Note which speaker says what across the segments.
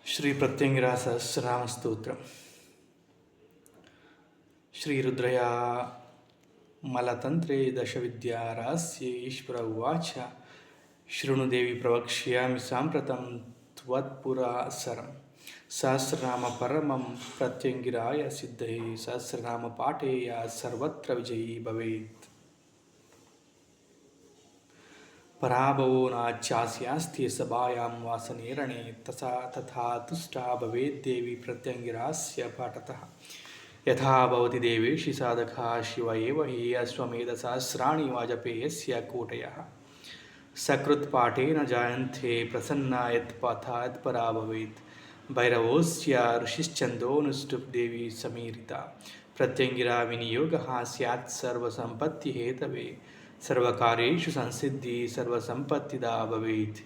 Speaker 1: ಶ್ರೀ ಪ್ರತ್ಯಂಗಿರ ಸಹಸ್ರನಾಮ ಸ್ತೋತ್ರ. ಶ್ರೀ ರುದ್ರಯ ಮಲತಂತ್ರೆ ದಶವಿದ್ಯಾ ರಹಸ್ಯೆ ಈಶ್ವರ ಉವಾಚ ಶೃಣು ದೇವಿ ಪ್ರವಕ್ಷ್ಯಾಮಿ ಸಾಂಪ್ರತಂ ತ್ವತ್ಪುರಸರಂ ಸಹಸ್ರನಾಮ ಪರಮಂ ಪ್ರತ್ಯಂಗಿರಾಯ ಸಿದ್ಧಯೇ ಸಹಸ್ರನಾಮ ಪಾಠೇಯ ಸರ್ವತ್ರ ವಿಜಯೀ ಭವೇತ್. ಪರಾಭವೋ ನಾಚ್ಯಾಸ್ತಿ ಸಭಾಯಾಂ ವಾಸನೇರಣೆ ತಥಾ ತುಷ್ಟಾ ಭವೇದ್ದೇವಿ ಪ್ರತ್ಯಂಗಿರಾಸ್ಯ ಪಾಠತಃ ಯಥಾ ಭವತಿ ದೇವೇಶಿ ಸಾಧಕಃ ಶಿವ ಏವ ಹಿ ಅಶ್ವಮೇಧ ಸಹಸ್ರಾಣಿ ವಾಜಪೇಯಸ್ಯ ಕೂಟಯಃ ಸಕೃತ್ ಪಾಠೇನ ಜಾಯಂತೆ ಪ್ರಸನ್ನ ಯತ್ಪರಾ ಭವೇತ್. ಭೈರವೋಸ್ಯ ಋಷಿಶ್ಚಂದೋನುಷ್ಟುಪ್ ದೇವಿ ಸಮೀರಿತ ಪ್ರತ್ಯಂಗಿರಾ ವಿನಿಯೋಗಃ ಸ್ಯಾತ್ ಸರ್ವಸಂಪತ್ತಿ ಹೇತವೇ ಸರ್ವಕಾರ್ಯೇಷು ಸಂಸಿದ್ಧಿ ಸರ್ವಸಂಪತ್ತಿದಾ ಭವೇತ್.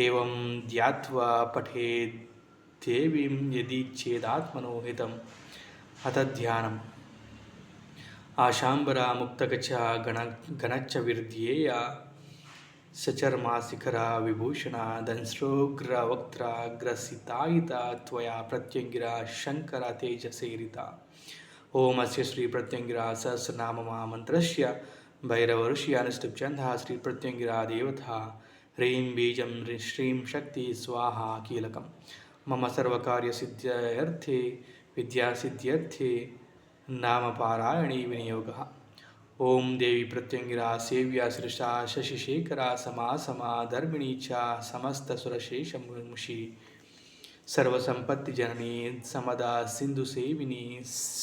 Speaker 1: ಏವಂ ಧ್ಯಾತ್ವಾ ಪಠೇದ್ ದೇವೀಂ ಯದಿ ಚೇದಾತ್ಮನೋ ಹಿತಂ ಹತಧ್ಯಾನಂ ಆಶಾಂಬರ ಮುಕ್ತಕಚ ಗಣಚ್ಚ ವಿರ್ಧ್ಯೇಯ ಸಚರ್ಮಾಸಿಖರ ವಿಭೂಷಣ ದಂಸ್ರೋಗ್ರ ವಕ್ತ್ರ ಗ್ರಸಿತಾಯಿತ ತ್ವಯಾ ಪ್ರತ್ಯಂಗಿರ ಶಂಕರ ತೇಜಸೇರಿತ. ಓಂ ಅಸ್ಯ ಶ್ರೀ ಪ್ರತ್ಯಂಗಿರ ಸಹಸ್ರನಾಮ ಮಂತ್ರಸ್ಯ ಭೈರವ ಋಷಿ ಅನುಷ್ಠುಪ್ ಛಂದಃ ಶ್ರೀ ಪ್ರತ್ಯಂಗಿರಾ ದೇವತಾ ಹ್ರೀಂ ಬೀಜಂ ಶ್ರೀಂ ಶಕ್ತಿ ಸ್ವಾಹಾ ಕೀಲಕಂ ಮಮ ಸರ್ವಕಾರ್ಯಸಿದ್ಧ್ಯರ್ಥೇ ವಿದ್ಯಾಸಿದ್ಧ್ಯರ್ಥೇ ನಾಮಪಾರಾಯಣೀ ವಿನಿಯೋಗಃ. ಓಂ ದೇವಿ ಪ್ರತ್ಯಂಗಿರಾ ಸೇವ್ಯ ಸೃಷ್ಟಾ ಶಶಿಶೇಖರ ಸಮಾ ಧರ್ಮಿಣೀ ಚ ಸಮಸ್ತ ಸುರಶೇಷಮುಷಿ ಸರ್ವಸಂಪತ್ತಿ ಜನನಿ ಸಮದ ಸಿಂಧು ಸೇವಿನಿ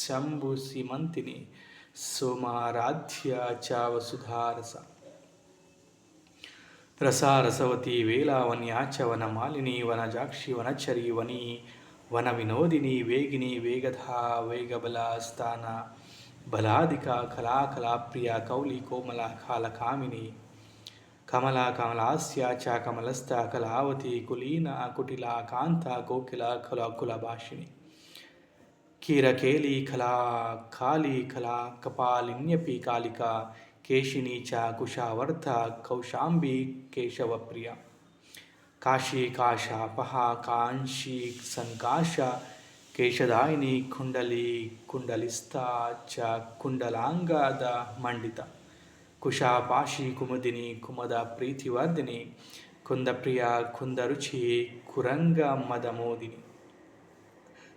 Speaker 1: ಶಂಭು ಸೀಮಂತಿನಿ ಸೋಮಾರಾಧ್ಯ ಚ ವಸುಧಾರಸ ರಸವತಿ ವೇಲಾವನ್ಯಾ ಚ ವನಮಾಲಿನಿ ವನಜಾಕ್ಷಿ ವನಚರಿ ವನಿ ವನ ವಿನೋದಿನಿ ವೇಗಿನಿ ವೇಗಧಾ ವೇಗಬಲ ಸ್ಥಾನ ಬಲಾಧಿಕ ಕಲಾಪ್ರಿಯ ಕೌಲಿ ಕೋಮಲ ಕಾಲಕಾಮಿನಿ ಕಮಲಾಸ್ಯ ಚ ಕಮಲಸ್ಥ ಕಲಾವತಿ ಕುಲೀನ ಕುಟಿಲ ಕಾಂತ ಕೋಕಿಲ ಕುಲಭಾಷಿಣಿ ಕಿರಕೇಲಿ ಕಾಲಿ ಕಲಾ ಕಪಾಲಿನ್ಯಪಿ ಕಾಲಿಕಾ ಕೇಶಿನಿ ಚ ಕುಶಾವರ್ಧ ಕೌಶಾಂಬಿ ಕೇಶವಪ್ರಿಯ ಕಾಶಿ ಕಾಶಾಪಹ ಕಾಂಶಿ ಸಂಕಾಶ ಕೇಶದಾಯಿನಿ ಕುಂಡಲಿಸ್ಥ ಚ ಕುಂಡಲಾಂಗದ ಮಂಡಿತ ಕುಶಾಪಾಶಿ ಕುಮುದಿನಿ ಕುಮದ ಪ್ರೀತಿವರ್ಧಿನಿ ಕುಂದಪ್ರಿಯ ಕುಂದರುಚಿ ಕುರಂಗ ಮದಮೋದಿನಿ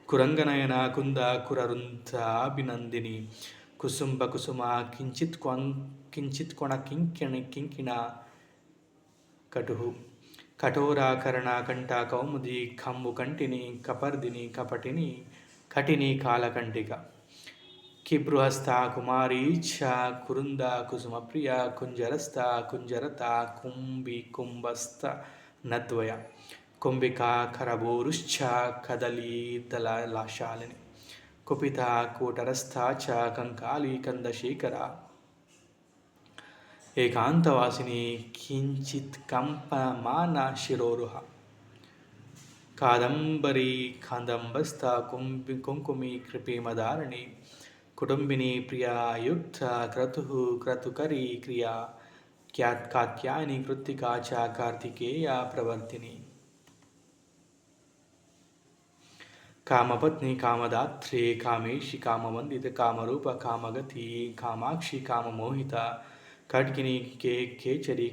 Speaker 1: ಕುರಂಗನಯನ ಕುಂದ ಕುರರುಂಧ ಅಭಿನಂದಿನಿ ಕುಸುಂಬ ಕುಸುಮ ಕಿಂಚಿತ್ ಕೊಣ ಕಿಂಕಿಣ ಕಟುಹು ಕಠೋರಾಕರಣ ಕಂಠ ಕೌಮುದಿ ಕಂಬು ಕಂಠಿನಿ ಕಪರ್ದಿನಿ ಕಪಟಿನಿ ಕಟಿನಿ ಕಾಲಕಂಠಿಕ ಕಿಬೃಹಸ್ಥ ಕುಮಾರೀ ಚ ಕುರುಂದ ಕುಸುಮಪ್ರಿಯ ಕುಂಜರಸ್ಥ ಕುಂಜರತ ಕುಂಭಸ್ಥ ನದ್ವಯ ಕುಂಭಿಕಾ ಕರಬೋರುಶ್ಚ ಕದಲೀತಲಾಶಾಲಿನಿ ಕುಪಿತ ಕೂಟರಸ್ಥ ಚ ಕಂಕಾಲಿ ಕಂದಶೇಖರ ಏಕಾಂತವಾಸಿನಿ ಕಿಂಚಿತ್ ಕಂಪಮಾನ ಶಿರೋರುಹ ಕಾದಂಬರಿ ಕಾದಂಬಸ್ಥ ಕುಂಕುಮಿ ಕೃಪೇಮಧಾರಣಿ ಕುಟುಂಬಿನಿ ಪ್ರಿಯಾಯುಕ್ತ ಕ್ರತುಕರಿ ಕ್ರಿಯಾ ಕಾತ್ಯಾಯನಿ ಕೃತ್ತಿಕಾ ಚ ಕಾರ್ತಿಕೇಯ ಪ್ರವರ್ತಿನಿ ಕಾಮಪತ್ನಿ ಕಾಮದಾತ್ರಿ ಕಾಮೇಶಿ ಕಾಮವಂದಿತ ಕಾಮರೂಪ ಕಾಮಗತಿ ಕಾಮಾಕ್ಷಿ ಕಾಮಮೋಹಿತ ಖಡ್ಗಿನಿ ಕೇಚರಿ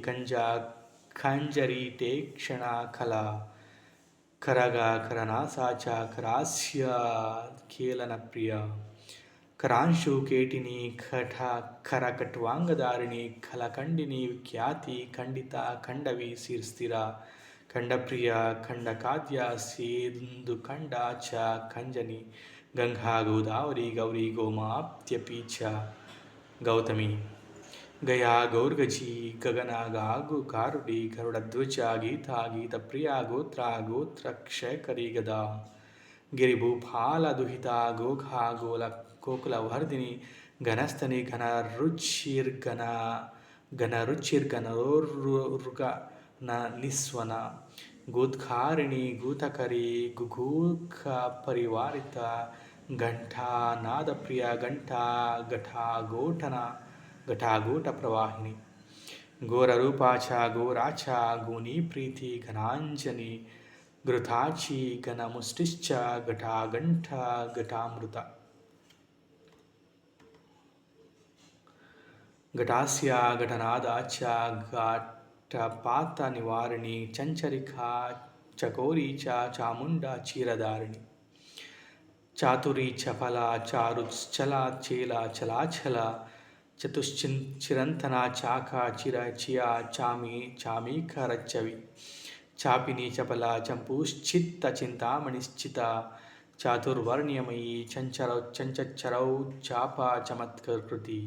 Speaker 1: ಖಂಜರಿ ಟೇಕ್ಷಣ ಕಲಾ ಕರಗ ಕರನಾಸಾ ಚ ಕರಾಸ್ಯ ಕೇಲನ ಪ್ರಿಯ ಕರಾಂಶು ಕೇಟಿನಿ ಕರಕಟ್ವಾಂಗಧಾರಿಣಿ ಖಲಖಂಡಿನಿ ಖ್ಯಾತಿ ಖಂಡಿತ ಖಂಡವಿ ಸ್ಥಿರ ಖಂಡಪ್ರಿಯ ಖಂಡಕಾದ್ಯ ಸೇದು ಖಂಡ ಚ ಖಂಜನಿ ಗಂಗಾ ಗೋದಾವರಿ ಗೌರಿ ಗೋಮಾಪ್ತ್ಯಪಿ ಚ ಗೌತಮಿ ಗಯಾ ಗೌರ್ಗಜಿ ಗಗನ ಗಾಗು ಕಾರುಡಿ ಗರುಡಧ್ವಜ ಗೀತಪ್ರಿಯ ಗೋತ್ರ ಕ್ಷಯಕರಿ ಗದಾ ಗಿರಿಭೂಪಾಲ ದುಹಿತ ಗೋಘಾ ಗೋಕುಲವರ್ಧಿನಿ ಘನಸ್ತನಿ ಘನರುಚಿರ್ಘನೋರ್ಗ ನಿಸ್ವನ ಗೋದ್ಖಾರಿಣಿ ಗೂತಕರಿ ಗುಗೂಖ ಪರಿವಾರಿತ ಘಂಟಾನಾದಪ್ರಿಯ ಘಟಾಗೋಟ ಪ್ರವಾಹಿನಿ ಘೋರರೂಪಾ ಚ ಘೋರಾಚ ಗೂನಿ ಪ್ರೀತಿ ಘನಾಂಜನಿ घृताची घनमुष्टिश्च घटाघण्ट घटामृत घटास्या घटनादाच घाटपातनिवारिणी चञ्चरिका चकोरी चामुण्डा क्षीरधारिणी चातुरी चपला चारुश्चला चेला चलाचला चतुश्चिरंतना चाका चिरचिया चामीकरच्चवि चापिनी चपला चंपूश्चित्त चिंतामणिश्चिता चातुर्वर्ण्यमयी चंचरौ चापा चमत्कृति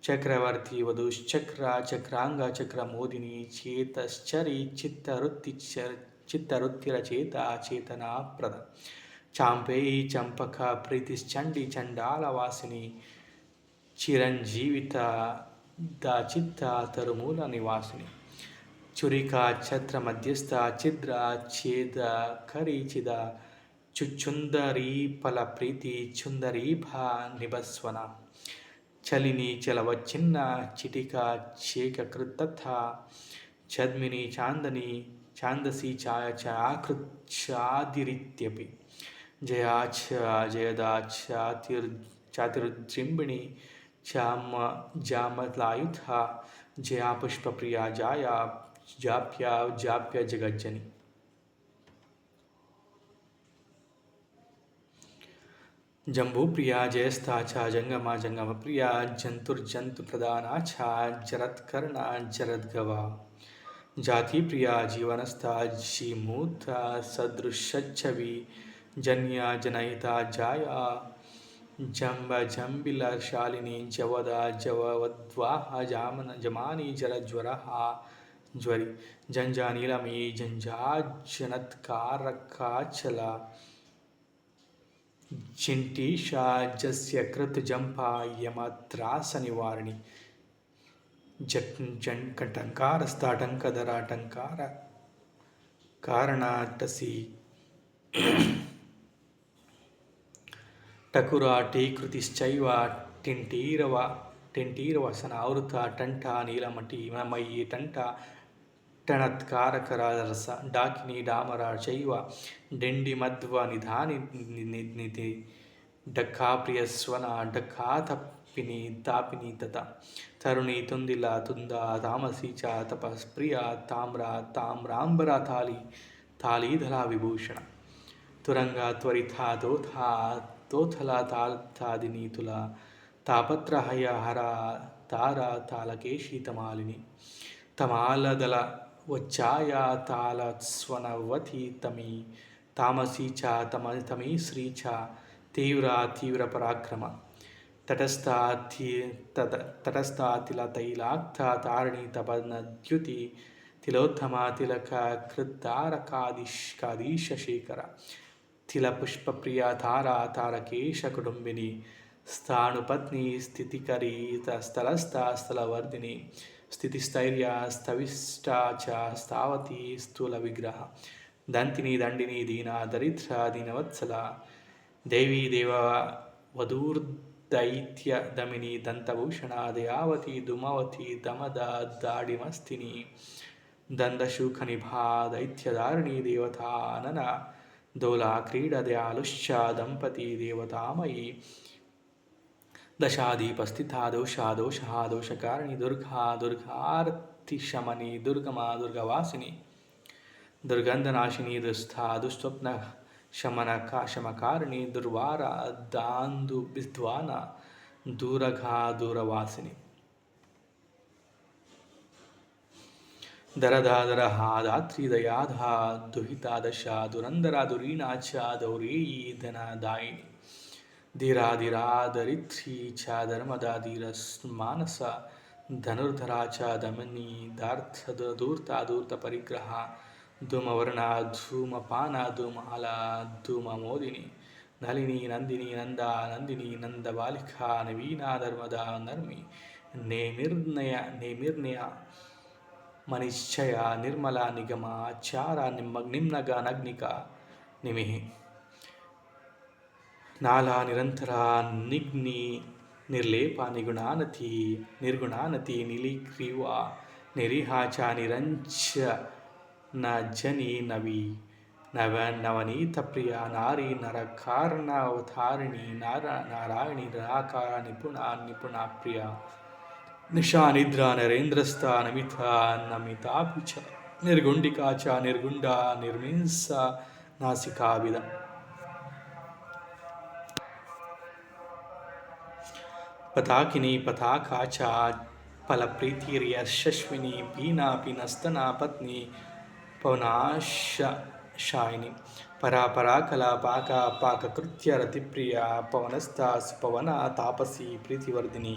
Speaker 1: चक्रवर्ती वधुश्चक्र चक्रांग चक्रमोदिनी चेतश्चरी चित्तरुत्तिरचेता चेतना प्रद चांपेयी चंपक प्रीतिश्चंडी चंडालवासिनी चिरंजीविता दाचित्ता तरुमूल निवासिनी चुरिका छत्र मध्यस्थ छिद्र छेद खरीचिद चुचुंदरी फल प्रीति चुंदरी भा निबस्वना चलिनी चलवच्छिन्न चिटिका चेककृतथा छद्मिनी चांदनी छांदसी चाकृच्छादिरित्यपि जयाच जयदाच चातिर्जिम्बिणी जामलायुधा जया पुष्पप्रिया जाया जाप्य जगज्जनी जम्बूप्रिया जयस्था जंगमा जंगमप्रिया जंतुर्जंतुप्रधाना जरत्कर्णा जरद्गवा जातिप्रिया जीवनस्था जीमूता सदृशच्छवि जन्या जनयिता जाया जंबिलशालिनी जवदा जवद्वाह जमानी जलज्वरः ज्वरि जंजानीलमयी जंजाजनत्कारकाचला चिंटीशा जस्य कृत जंपा यमत्रासनिवारिणी टंकारस्ताटंकधरा कारणाटसी टकुरा टीकृतिश्चैव टिंटीरवसनावृता टंटा नीलमटी मयी टंटा टणत्कारकरस डाकिनी डामरा चैव डिंडिमध्व निधानिति डक्काप्रियस्वना डक्कातपिनी तापिनी तथा तरुणी तुंदिला तुंदा तामसी च तपस्प्रिया ताम्रा ताम्रांबरा तालीधला विभूषण तुरंगा त्वरिता दोथा तोथला तादिनी तुला तापत्रहय हरा तारा तालकेशी तमालिनी तमालदल वच्चाया तालस्वनवती तमी तामसी च तमी श्री च तीव्र पराक्रम तटस्था तैलाक्ता तारिणी तपनद्युति तिलोत्तमा तिलक कृतारकादीश शेखर तिलपुष्पप्रिया तारा तारकेश कुटुंबिनी स्थाणुपत्नी स्थितिकरी स्थलवर्धिनी स्थितिस्थैर्य स्थविष्टा च स्थावती स्थूल विग्रह दंतिनी दंडिनी दीना दरिद्र दीनवत्सला देवी देववधूर्दैत्य दमिनी दंतभूषणा दयावती दुमवती दमदा दाडिमस्तिनी दंदशूखनिभा दैत्यधारिणी देवतानना दोला क्रीड दयालुश्च दंपती देवतामयी दशादीपस्थिता दोषकारिणी दुर्गार्तिशमनी दुर्गमा दुर्गवासिनी दुर्गंधनाशिनी दुस्था दुस्वप्न शमकारिणी दुर्वारा दान्दुविद्वाना दूरघा दूरवासिनी दरदादरहा धात्री दयाधा दुहिता दशा दुरंदरा दुरीना च दौरेयी धनदायिनी धीराधीरादरित्री च धर्मदा धीरमानसा धनुर्धरा च दमनी धूर्ता धूर्तपरिग्रहा धूमवर्णा धूमपाना धूमाला धूममोदिनी नलिनी नंदिनी नंदा नंदिनी नंदबालिका नवीना धर्मदा नर्मी नेमिर्नय मनिश्चय निर्मला निगमा चारा निम्नगा नग्निका निमिहि नाला निरंतरा निग्नि निर्लेपा निर्गुणानति निलीक्रीवा निरिहा च निरंच न जनी नवी नवनीत प्रिया नारी नरकारणावतारिणी नारायणी निराकार निपुणा प्रिया निशा निद्रा नरेन्द्रस्था नमिता नमितापि च निर्गुण्डिका च निर्गुण्डा निर्मिंसा नासिकाविद पताकिनी पताका च फलप्रीतिर्यशस्विनी पीना पीनस्तना पत्नी पवनाशायिनी परा कला पाका पाककृत्य रतिप्रिया पवनस्था सुपवना तापसी प्रीतिवर्धिनी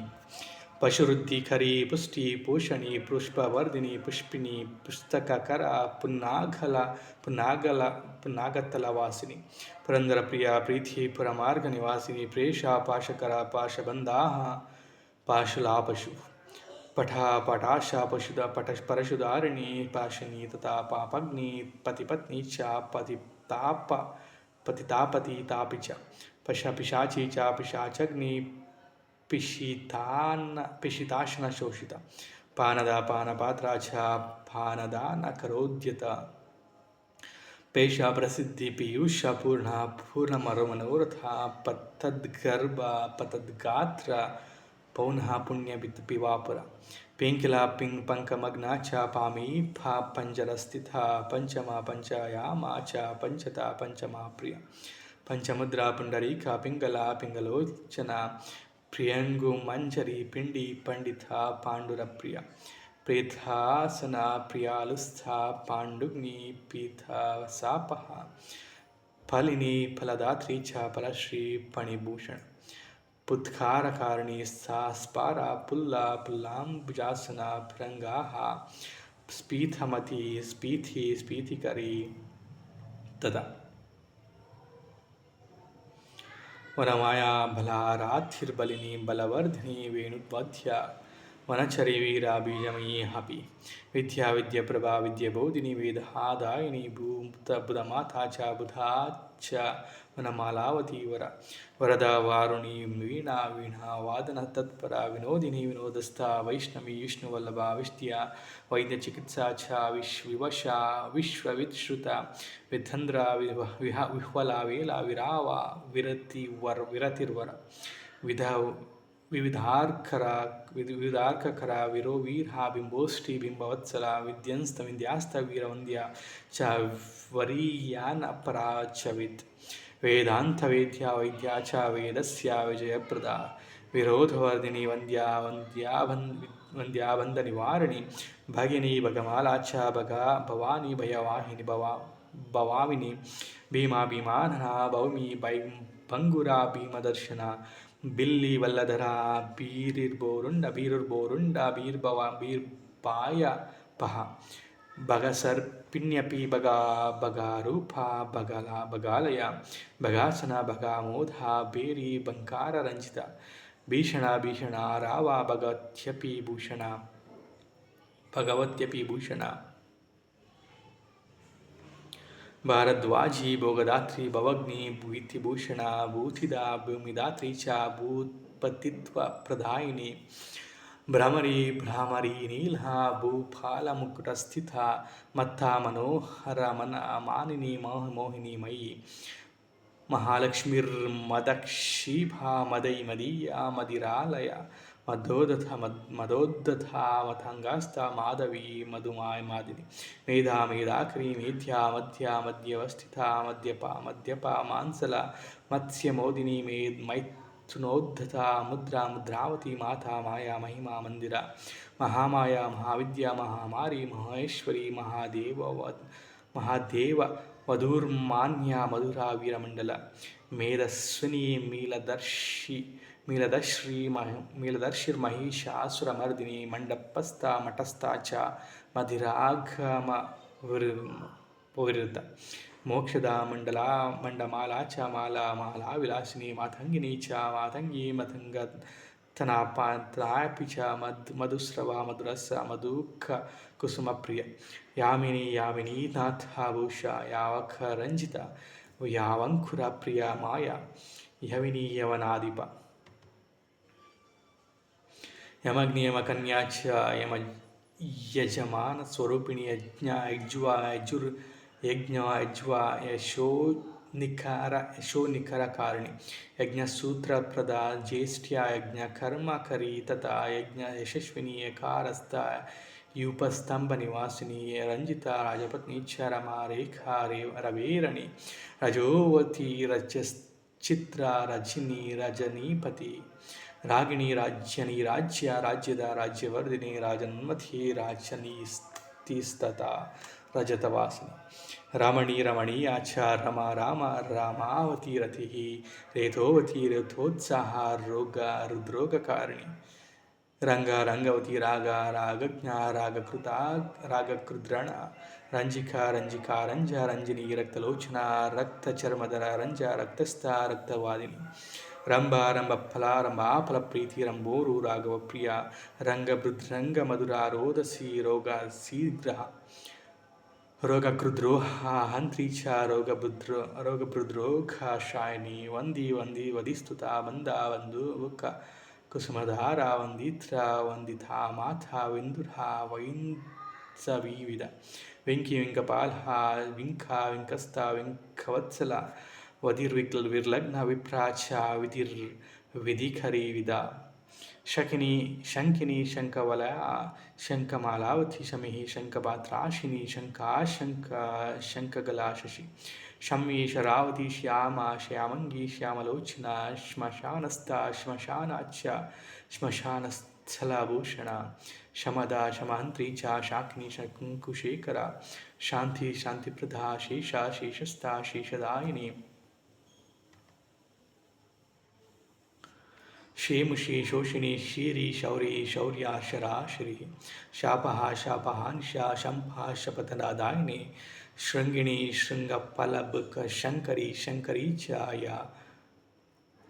Speaker 1: पशुरुद्धि खरी पुष्टि पोषणी पुष्पवर्धिनी पुष्पिनी पुस्तककरा पुन्नागतलवासिनी पुरंदर प्रिया प्रीति पुरमार्ग निवासिनी प्रेषा पाशकरा पाशबंधाः पाशुलापशु पठा पटाशा पशुदा परशुदारिणी पाशनी तथा पापग्नि पतिपत्नी च पतितापति तापि च पिशाची च पिशाचग्नि पिशिताशन शोषिता पानदा पानपात्रा च पानदा न करोद्यत पेशा प्रसिद्धि पीयूष पूर्णा पूर्णमरोमनोरथा पतद्गर्भ पतद्गात्र पौनः पुण्यपिवापुर पेङ्किला पंकमग्ना च पामी पंजरस्थिता पंचमा पंचयामा च पंचता पंचमा प्रिया पंचमुद्रा पुंडरीका पिंगला पिंगलोचना प्रियंगु मंजरी पिंडी पंडिता पांडुरप्रिया प्रेथासना प्रियालुस्था पांडुग्नि पीथा सापः फलिनी फलदात्री च फलश्री फणिभूषण पुत्कारकारिणी स्पारा पुल्ला पुल्लांबुजासना भृंगाः स्पीथमती स्पीथिकरी तदा वनमाया बलाराथिर्बलिनी बलवर्धिनी वेणुद्वध्या वनचरी वीरा बीजमयी हपि विद्या विद्याप्रभा विद्याबोधिनी वेदहादायिनी बुधमाता च बुधा च वनमालावती वरदा वारुणी वीणा वीणा वादन तत्परा विनोदिनी विनोदस्था वैष्णवी विष्णुवल्लभा विष्ट्या वैद्यचिकित्सा च विवशा विश्वविश्रुता विधन्द्रा विह्वला वेला विरावा विरतिर्वर विविधार्ककरा विरो वीरहा बिंबोष्टि बिंबवत्सला विद्यास्त वीरवन्द्या च वरीयानपरा च वेदांत वेद्या वैद्या च वेदस्या विजयप्रदा विरोधवर्धिनी वन्द्या निवारिणी भगिनी भगमाला च भवानी भयवाहिनी भवामिनी भीमा भीमानना भौमी भंगुरा भीमदर्शना बिल्ली वल्लधरा बीरुर्बोरुंडा बीर्पाय पह भगसर्पिण्यपि बगारूपा बगालया भगासना भगामोधा बेरी बंकार रंजिता भीषणा रावा भगवत्यपि भूषणा भारद्वाजी भोगदात्री भवग्नि भूतिभूषणा भूतिदा भूमिदात्री च भूपतित्व प्रदायिनी भ्रामरी नीला भूपालमुकुटस्थिता मत्ता मनोहर मानिनी मोहिनी मयी महालक्ष्मीर्मदक्षीभा मदीया मदिरालया मदोद्धता मतंगास्ता माधवी मधुमादिनी मेधाकरी मेध्या मध्यवस्थिता मद्यपा मांसला मत्स्यमोदिनी मैथुनोद्धता मुद्रावती माता माया महिमा मंदिरा महामाया महाविद्या महामारी महेश्वरी महादेव वधूर्मान्या मधुरा वीरमंडल मेधस्विनी मीलदर्शिर्महिषासुरमर्दिनी मंडपस्था मठस्था च मधिरागम विरुद्ध मोक्षदा मंडमाला च माला विलासिनी मातंगिनी च मातंगी मतंगतनापि च मधुस्रवा मधुरस मधुख कुसुम प्रिय यामिनी नाथाभूषा यावखरंजिता यावंकुरा प्रिया माया यविनी यवनाधिप यमग्नियमकन्या च यम यजमान स्वरूपिणी यज्ञ ಯಜ್ಞ ಯಜ್ವ ಯಶೋ ನಿಖರ ಕಾರಣಿ ಯಜ್ಞ ಸೂತ್ರಪ್ರದ ಜ್ಯೇಷ್ಠ್ಯ ಯಜ್ಞ ಕರ್ಮಕರಿ ತಥಾ ಯಜ್ಞ ಯಶಸ್ವಿನಿ ಯಕಾರಸ್ಥ ಯೂಪಸ್ತಂಭ ನಿವಾಸಿನಿ ರಂಜಿತ ರಾಜಪತ್ನಿ ಚ ರಮಾ ರೇಖಾ ರವೇರಣಿ ರಜೋವತಿ ಚಿತ್ರ ರಜನಿ ರಜನೀಪತಿ ರಾಗಿಣಿ ರಾಜ್ಯನಿ ರಾಜ್ಯದ ರಾಜ್ಯವರ್ಧಿನಿ ರಾಜನ್ಮಥಿ ರಾಜನೀಸ್ತಿಸ್ತತ ರಜತವಾಸಿನಿ ರಮಣಿ ರಮಣೀಯಾಚ ರಾಮಾವತಿ ರತಿ ರೇತೋವತಿ ರೇತೋತ್ಸಾಹ ರುದ್ರೋಗಕಾರಿಣಿ ರಂಗವತಿ ರಾಗಜ್ಞ ರಾಗಕೃದ್ರಣ ರಂಜಿಕಾ ರಂಜಿನಿ ರಕ್ತಲೋಚನ ರಕ್ತಚರ್ಮದರ ರಕ್ತಸ್ಥ ರಕ್ತವಾದಿನಿ ರಂಭ ಫಲಪ್ರೀತಿ ರಂಬೋರು ರಾಘವ ಪ್ರಿಯ ರಂಗ ಮಧುರ ರೋದಸಿ ರೋಗಕೃದ್ರೋಹ ಹಂತ್ರೀಚ ರೋಗಬೃದ್ರೋಗ ಶಾಯಿನಿ ವಂದಿ ವದಿಸ್ತುತ ಬಂದ ಒಂದು ಕುಸುಮಧಾರ ವಂದಿತಾ ಮಾತಾ ವಿಂದುರ ವೈಂಸವಿವಿಧ ವೆಂಕಪಾಲ ವಿಂಕಸ್ತ ವೆಂಕವತ್ಸಲ ವಿರ್ಲಗ್ನ ವಿಪ್ರಾಚ ವಿಧಿಖರಿ ವಿಧ ಶಂಕಿನಿ ಶಂಕವಲಯ ಶಂಕಮಾಲಾವತಿ ಶಮಿಹಿ ಶಂಕಪಾತ್ರಾಶಿನಿ ಶಂಕಗಲಾ ಶಶಿ ಶಮ್ಯಿ ಶರಾವತಿ ಶ್ಯಾಮಂಗಿ ಶ್ಯಾಮಲೋಚನ ಶ್ಮಶಾನಸ್ಥ ಶ್ಮಶಾನಾಚ್ಯ ಶ್ಮಶಾನಸ್ಥಲಭೂಷಣ ಶಮಹಂತ್ರಿ ಚ ಶಾಕಿನಿ ಶಂಕುಶೇಖರ ಶಾಂತಿಪ್ರದಾ ಶೇಷಸ್ಥ ಶೇಷದಾಯಿನಿ ಕ್ಷೇಮುಷಿ ಶೋಷಿಣಿ ಶೀರಿ ಶೌರಿ ಶೌರ್ಯ ಶರಾಶರಿ ಶಾಪಹಾನ್ಶ ಶಪಥದಾಯಿನಿ ಶೃಂಗಿಣಿ ಶೃಂಗಫಲಬುಕ ಶಂಕರಿ ಚಾಯ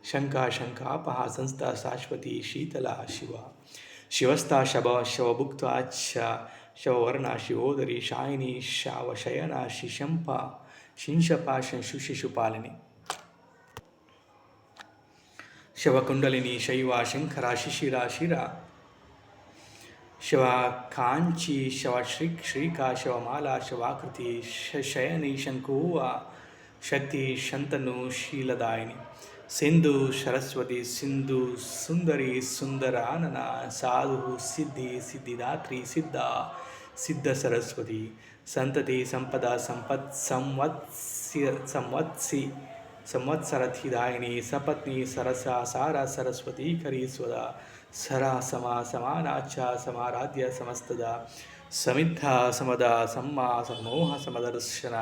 Speaker 1: ಶಂಕಾಪಹ ಸಂಸ್ಥಾ ಶಾಶ್ವತಿ ಶೀತಲ ಶಿವಸ್ತಾ ಶವಭುಕ್ತ ಶವವರ್ಣ ಶಿವೋದರಿ ಶಾಯಿನಿ ಶಾವಶಯನ ಶಿಂಶಪ ಶಿಶುಪಾಲಿನಿ ಶವಕುಂಡಲಿನಿ ಶೈವ ಶಂಕರ ಶಿಶಿರ ಶಿರ ಶವ ಕಾಂಚಿ ಶವ ಶ್ರೀಕಾ ಶವಮಾಲಾ ಶವಾಕೃತಿ ಶಯನಿ ಶಂಕುವ ಶಕ್ತಿ ಶಂತನು ಶೀಲದಾಯಿನಿ ಸಿಂಧು ಸರಸ್ವತಿ ಸಿಂಧು ಸುಂದರಿ ಸುಂದರಾನನ ಸಾಧು ಸಿದ್ಧಿದಾತ್ರಿ ಸಿದ್ಧ ಸರಸ್ವತಿ ಸಂತತಿ ಸಂಪದ ಸಂವತ್ಸರಥಿದಾಯಿನಿ ಸಪತ್ನಿ ಸಾರ ಸರಸ್ವತಿ ಕರೀಸ್ವದ ಸಮಾನಾಚ ಸಮಾರಾಧ್ಯ ಸಮಸ್ತದ ಸಮಿದ್ಧ ಸಮದ ಸಮೋಹ ಸಮದರ್ಶನ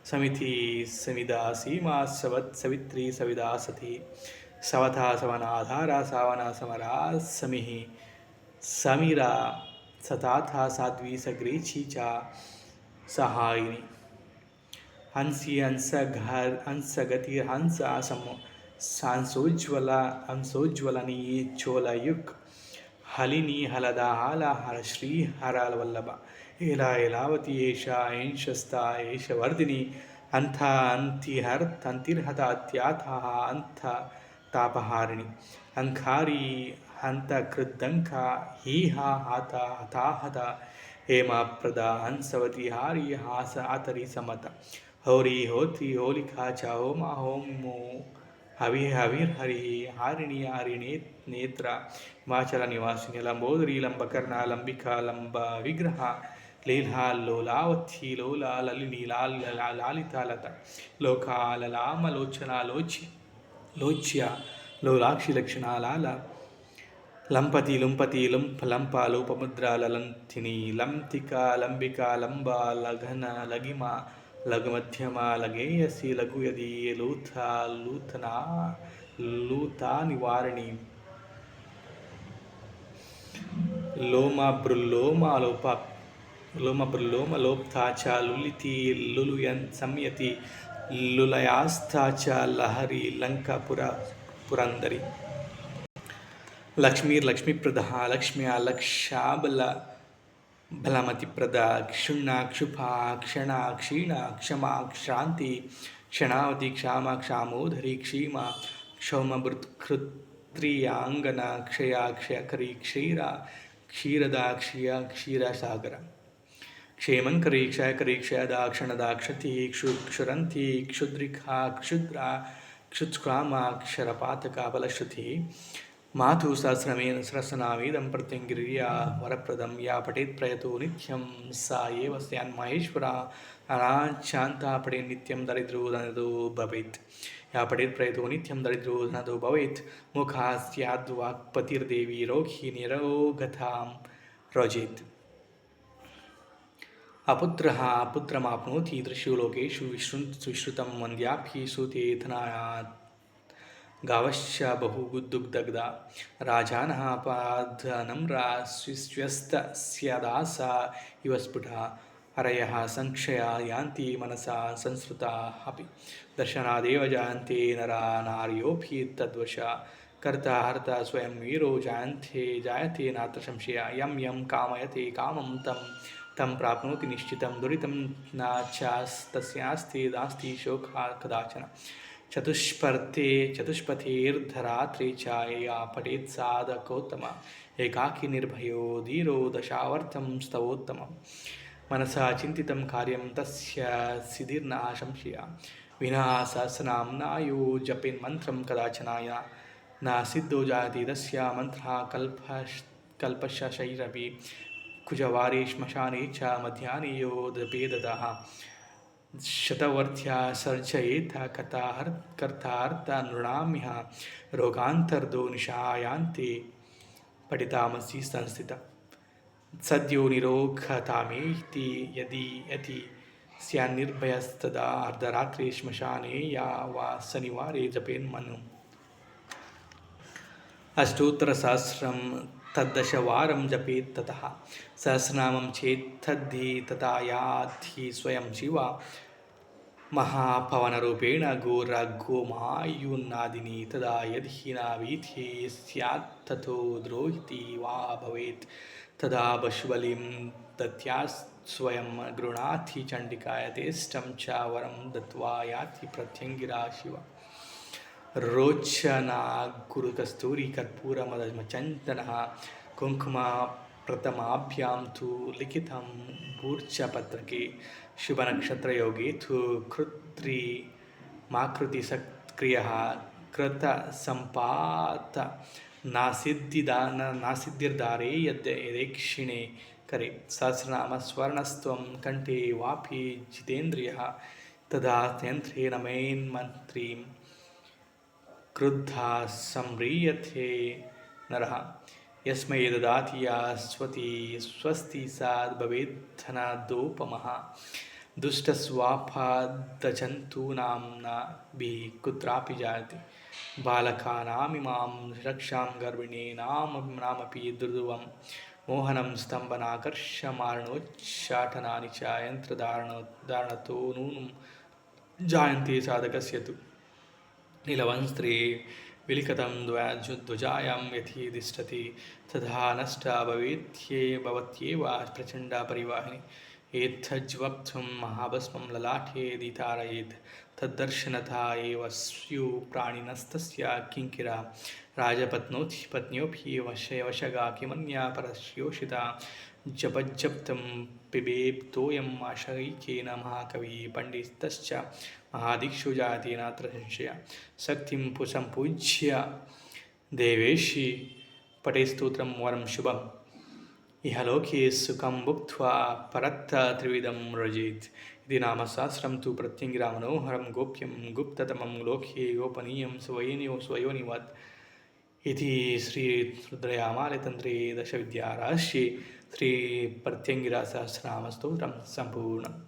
Speaker 1: ಸಮಿದ ಸೀಮಾ ಸವಿತ್ರಿ ಸವಿದಾ ಸತಿ ಸವಥ ಸವನಾಧಾರ ಸಾವನ ಸಮರಾ ಸಮಿಹಿ ಸಮೀರ ಸತಾಥ ಸಾಧ್ವಿ ಸಗ್ರೀಚಿ ಚ ಸಹಾಯಿನಿ ಹಂಸಿ ಹಂಸಗತಿ ಹಂಸೋಜ್ವಲನಿ ಚೋಲಯುಕ್ ಹಲಿನಿ ಹಲದ ಹಾಲ ಶ್ರೀ ಹರವಲ್ಲಭ ಏಲಾವತಿ ಏಷಸ್ತ ಏಷವರ್ಧಿನಿ ಅಂತಿರ್ಹತ ಅತ್ಯಾಥ ಅಂಥ ತಾಪಹಾರಿಣಿ ಅಂಕಾರಿ ಹಂತ ಕೃದ್ದಂಕ ಹತಾಹತ ಹೇಮಪ್ರದ ಹಂಸವತಿ ಹಾರಿ ಹಾಸ ಆತರಿ ಸಮತ ಹೌರಿ ಹೋತ್ರಿ ಹೋಲಿಕಾ ಚ ಹೋಮೋ ಹವಿರ್ಹರಿ ಹಾರಿಣಿ ನೇತ್ರ ಹಿಮಾಚಲ ನಿವಾಸಿನಿ ಲಂಬೋದರಿ ಲಂಬಕರ್ಣ ಲಂಬಿಕಾ ಲಂಬ ವಿಗ್ರಹ ಲೀಲಾ ಲೋಲಾವತಿ ಲೋಲಾ ಲಲಿನಿ ಲಾಲಿತಾ ಲತ ಲೋಕಾ ಲಲಾಮ ಲೋಚನ ಲೋಚ್ಯ ಲೋಲಾಕ್ಷಿ ಲಕ್ಷಣ ಲಾಲ ಲಂಪತಿ ಲಂಪ ಲೋಪಮುದ್ರ ಲಲಂಥಿನಿ ಲಂತಿಕಾ ಲಂಬಿಕಾ ಲಂಬ ಲಘನ ಲಗಿಮ ಲಘುಮಧ್ಯಮ ಲಗೇಯಸಿ ಲಘುಯದಿ ಲೂತಾ ನಿವಾರಣಿ ಲೋಮ ಲೋಪ್ತಾ ಚ ಲುಲಿತಿ ಲುಲುಯನ್ ಸಂಯತಿ ಲುಲಯಾಸ್ಥಾ ಚ ಲಹರಿ ಪುರಂದರಿ ಲಕ್ಷ್ಮೀಪ್ರದ ಲಕ್ಷ್ಮ್ಯ ಲಕ್ಷಾಬಲ ಬಲಮತಿಪ್ರದ ಕ್ಷುಣ್ಣ ಕ್ಷುಪಾ ಕ್ಷಣ ಕ್ಷೀಣ ಕ್ಷಮಾ ಕ್ಷಾಂತಿ ಕ್ಷಣಾವತಿ ಕ್ಷಾಮೋಧರಿ ಕ್ಷೀಮ ಕ್ಷೌಮಭೃತ್ಕೃತ್ರಿಯಾಂಗನ ಕ್ಷಯಕರಿ ಕ್ಷೀರದ ಕ್ಷೀರಸಾಗರ क्षेमङ्करी क्षयकरी क्षयदाक्षणदाक्षती क्षुरन्ती क्षुद्रिका क्षुद्रा क्षुत्क्रामा क्षरपातका बलश्रुतिः मातु सहस्रमेन सहस्रनामेदं प्रत्यङ्गिर्या वरप्रदं या पठेत् प्रयतो नित्यं सा एव स्यान्महेश्वरा अनाच्छान्ता पठेत् नित्यं दरिद्रो धनदो भवेत् या पठेत् प्रयतो नित्यं दरिद्रो धनदो भवेत् मुखा स्याद्वाक्पतिर्देवी रोगी निरोगतां रजेत् अपुत्रः पुत्रमाप्नोति त्रिषु लोकेषु विश्रुतं वन्द्याभि सुते धनायात् गावश्च बहुदुग्धग्धा राजानः पादनम्रा स्व्यस्तस्यदासा इव स्फुटा अरयः संक्षया यान्ति मनसा संस्कृताः अपि दर्शनादेव जायन्ते नरा नार्योऽपि तद्वशा कर्ता हर्ता स्वयं वीरो जायते नात्र संशया यं यं कामयते कामं तं प्राप्नोति निश्चितं दुरितं न तस्यास्ति नास्ति शोकः कदाचन चतुष्पथेर्धरात्रे च या पठेत् साधकोत्तम एकाकी निर्भयो धीरो दशावर्तं स्तवोत्तमं मनसा चिन्तितं कार्यं तस्य सिद्धिर्न संशया विना सहस्रनाम्नायो जपेन् मन्त्रं कदाचनाय न सिद्धो जायते तस्य मन्त्रः कल्पशैरपि कुजवारे श्मशाने च मध्याह्ने यो जपेदतः शतवर्त्या सर्जयेत कर्तार्थ नृणाम्यः रोगान्तर्दो निशायान्ते पठितामसि संस्थिता सद्यो निरोगतामेति यदि यति स्यान्निर्भयस्तदा अर्धरात्रे श्मशाने या वा शनिवारे जपेन्मनु अष्टोत्तरसहस्रं तद्दशवारं जपेत् ततः सहस्रनामं चेत् तद्धि तथा याद्धि स्वयं शिवा महापवनरूपेण घोरघोमायुन्नादिनी तदा यदि न वीथिः स्यात् ततो द्रोहिती वा भवेत् तदा पशुबलिं दत्यास्वयं गृह्णाति चण्डिका यथेष्टं च वरं दत्त्वा याति प्रत्यङ्गिरा शिवा रोचना गुरुकस्तूरी कर्पूरमदमचन्दनः कुङ्कुमा प्रथमाभ्यां तु लिखितं भूर्जपत्रके शुभनक्षत्रयोगे तु कृत्रिमाकृतिसक्रियः कृतसम्पात नासिद्धिर्दारे यदेक्षिणे करे सहस्रनामस्वर्णस्त्वं कण्ठे वापि जितेन्द्रियः तदा यन्त्रेण मेन्मन्त्रीं क्रुद्धा सम्रीयते नरः यस्मै ददाति या स्वस्ति सा भवेद्धनादोपमः दुष्टस्वापादजन्तूनां न कुत्रापि जायते बालकानामिमां रक्षां गर्भिणीनामपि दुर्दुवं मोहनं स्तम्भनाकर्षमार्णोच्चाटनानि च यन्त्रधारणतो नूनं जायन्ते साधकस्य तु नीलवंस्त्रे विलिखतं ध्वजायां यथि तिष्ठति तथा नष्टा भवत्येव प्रचण्डा परिवाहिनी एतज्वक्तुं महाभस्मं ललाटे दितारयेत् तद्दर्शनथा एव स्युः प्राणिनस्तस्य किङ्किरा राजपत्न्योऽपि वशगा किमन्या परस्योषिता जपज्जप्तं पिबेप्तोऽयम् आशैकेन महाकविः पण्डितश्च महादिक्षु जायते नात्र संशयः शक्तिं सम्पूज्य देवेशि पठे स्तोत्रं वरं शुभम् इहलोके सुखं भुक्त्वा परत्र त्रिविधं व्रजेत् इति नामसहस्रं तु प्रत्यङ्गिरामनोहरं गोप्यं गुप्ततमं लोके गोपनीयं स्वयोनिवत् इति श्रीरुद्रयामालयतन्त्रे दशविद्याराशि श्रीप्रत्यङ्गिरासहस्रनामस्तोत्रं सम्पूर्णम्।